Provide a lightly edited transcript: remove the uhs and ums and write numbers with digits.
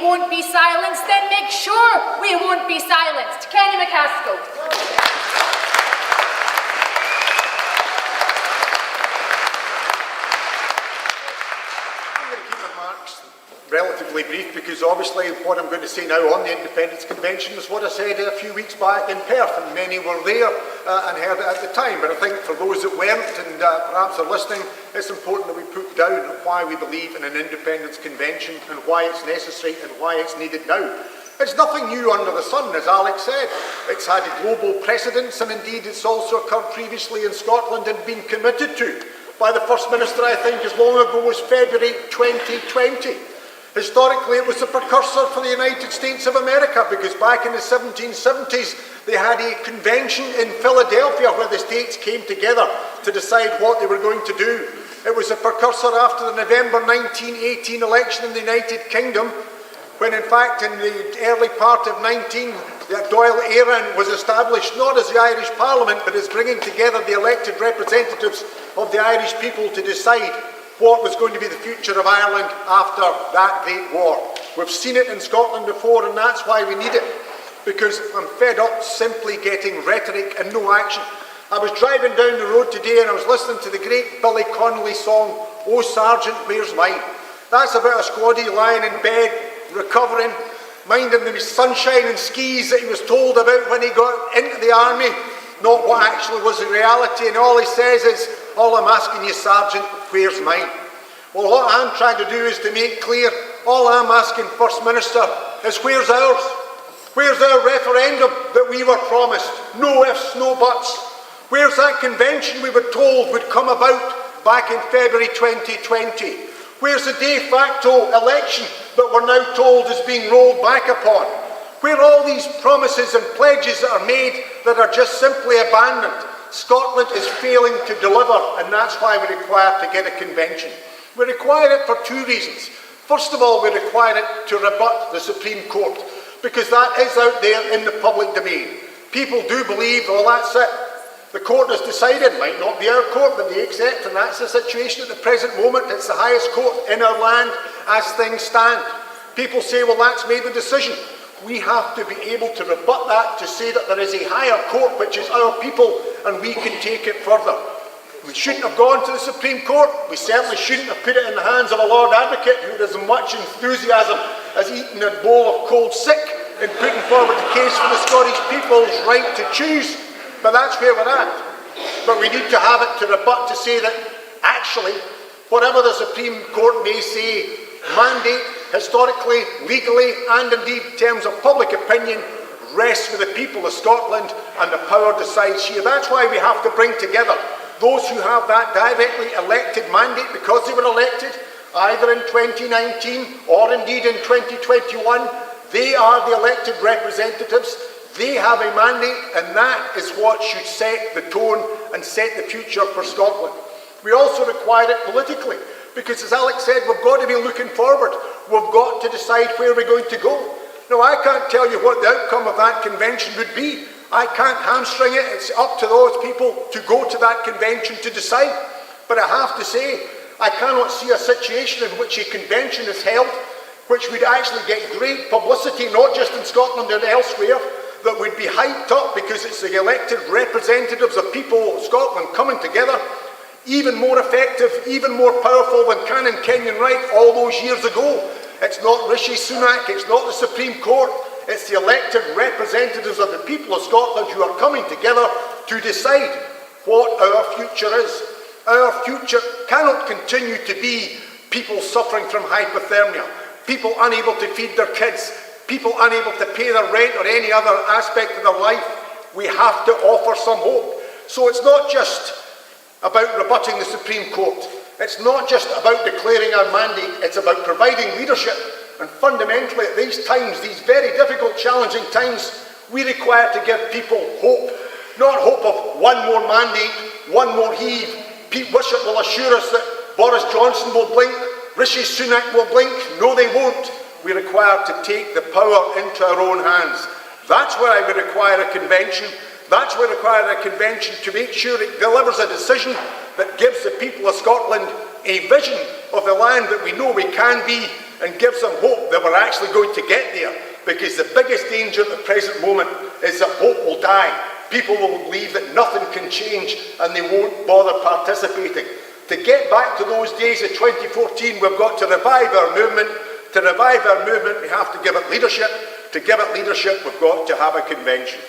won't be silenced, then make sure we won't be silenced. Kenny Macaskill. Relatively brief, because obviously what I'm going to say now on the Independence Convention is what I said a few weeks back in Perth, and many were there and heard it at the time. But I think for those that weren't and perhaps are listening, it's important that we put down why we believe in an Independence Convention and why it's necessary and why it's needed now. It's nothing new under the sun, as Alex said. It's had global precedents, and indeed it's also occurred previously in Scotland and been committed to by the First Minister, I think, as long ago as February 2020. Historically, it was the precursor for the United States of America, because back in the 1770s, they had a convention in Philadelphia where the states came together to decide what they were going to do. It was a precursor after the November 1918 election in the United Kingdom, when in fact in the early part of the Dáil Éireann was established not as the Irish Parliament, but as bringing together the elected representatives of the Irish people to decide what was going to be the future of Ireland after that Great War. We've seen it in Scotland before, and that's why we need it, because I'm fed up simply getting rhetoric and no action. I was driving down the road today and I was listening to the great Billy Connolly song, "Oh Sergeant, Where's Mine?" That's about a squaddy lying in bed, recovering, minding the sunshine and skis that he was told about when he got into the army, not what actually was the reality, and all he says is, "All I'm asking you, Sergeant, where's mine?" Well, what I'm trying to do is to make clear, all I'm asking, First Minister, is where's ours? Where's our referendum that we were promised? No ifs, no buts. Where's that convention we were told would come about back in February 2020? Where's the de facto election that we're now told is being rolled back upon? Where are all these promises and pledges that are made that are just simply abandoned? Scotland is failing to deliver, and that's why we require to get a convention. We require it for two reasons. First of all, we require it to rebut the Supreme Court, because that is out there in the public domain. People do believe, oh, that's it. The court has decided, might not be our court, but they accept, and that's the situation at the present moment. It's the highest court in our land as things stand. People say, well, that's made the decision. We have to be able to rebut that, to say that there is a higher court, which is our people, and we can take it further. We shouldn't have gone to the Supreme Court. We certainly shouldn't have put it in the hands of a Lord Advocate who has as much enthusiasm as eating a bowl of cold sick in putting forward the case for the Scottish people's right to choose. But that's where we're at. But we need to have it to rebut, to say that actually, whatever the Supreme Court may say, mandate, historically, legally, and indeed in terms of public opinion, rests with the people of Scotland, and the power decides here. That's why we have to bring together those who have that directly elected mandate, because they were elected either in 2019 or indeed in 2021. They are the elected representatives. They have a mandate, and that is what should set the tone and set the future for Scotland. We also require it politically, because as Alex said, we've got to be looking forward. We've got to decide where we're going to go. Now, I can't tell you what the outcome of that convention would be. I can't hamstring it. It's up to those people to go to that convention to decide. But I have to say, I cannot see a situation in which a convention is held which would actually get great publicity, not just in Scotland and elsewhere, that would be hyped up because it's the elected representatives of people of Scotland coming together, even more effective, even more powerful than Canon Kenyon Wright all those years ago. It's not Rishi Sunak, it's not the Supreme Court, it's the elected representatives of the people of Scotland who are coming together to decide what our future is. Our future cannot continue to be people suffering from hypothermia, people unable to feed their kids, people unable to pay their rent or any other aspect of their life. We have to offer some hope. So it's not just about rebutting the Supreme Court. It's not just about declaring our mandate. It's about providing leadership. And fundamentally, at these times, these very difficult, challenging times, we require to give people hope. Not hope of one more mandate, one more heave. Pete Wishart will assure us that Boris Johnson will blink, Rishi Sunak will blink. No, they won't. We require to take the power into our own hands. That's why we require a convention. That's why we require a convention to make sure it delivers a decision that gives the people of Scotland a vision of the land that we know we can be, and gives them hope that we're actually going to get there. Because the biggest danger at the present moment is that hope will die. People will believe that nothing can change and they won't bother participating. To get back to those days of 2014, we've got to revive our movement. To revive our movement, we have to give it leadership. To give it leadership, we've got to have a convention.